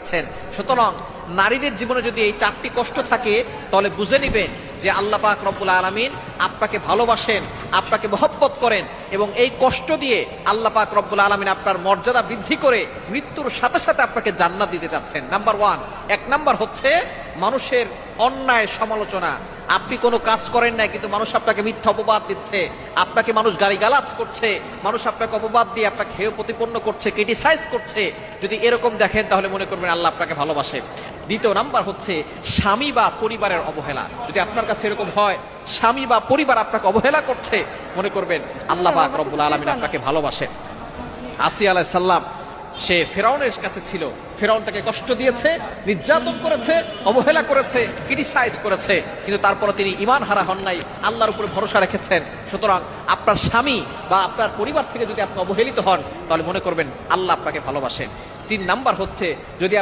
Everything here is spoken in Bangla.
দিচ্ছেন। সুতরাং নারীদের জীবনে যদি এই 4টি কষ্ট থাকে তাহলে বুঝে নিবেন যে আল্লাহ পাক রব্বুল আলামিন আপনাকে ভালোবাসেন, আপনাকে মহব্বত করেন, এবং এই কষ্ট দিয়ে আল্লাহ পাক রব্বুল আলামিন আপনার মর্যাদা বৃদ্ধি করে মৃত্যুর সাথে সাথে আপনাকে জান্নাত দিতে যাচ্ছেন। নাম্বার 1, 1 নাম্বার হচ্ছে মানুষের অন্যায় সমালোচনা। আপনি কোনো কাজ করেন না কিন্তু মানুষ আপনাকে মিথ্যা অপবাদ দিচ্ছে, আপনাকে মানুষ গালিগালাজ করছে, মানুষ আপনাকে অপবাদ দিয়ে আপনাকে হেয় প্রতিপন্ন করছে, ক্রিটিসাইজ করছে। যদি এরকম দেখেন তাহলে মনে করবেন আল্লাহ আপনাকে ভালোবাসে। দ্বিতীয় নাম্বার হচ্ছে স্বামী বা পরিবারের অবহেলা। যদি আপনার কাছে এরকম হয় স্বামী বা পরিবার আপনাকে অবহেলা করছে, মনে করবেন আল্লাহ পাক রব্বুল আলামিন আপনাকে ভালোবাসে। আসিয়া আলাইহিস সালাম সে ফেরাউনের কাছে ছিল, ফেরাউন তাকে কষ্ট দিয়েছে, নির্যাতন করেছে, অবহেলা করেছে, ক্রিটিসাইজ করেছে, কিন্তু তারপরে তিনি ঈমান হারা হন নাই, আল্লাহর উপরে ভরসা রেখেছেন। সুতরাং আপনার স্বামী বা আপনার পরিবার থেকে যদি আপনি অবহেলিত হন তাহলে মনে করবেন আল্লাহ আপনাকে ভালোবাসেন। 3 নাম্বার হচ্ছে যদি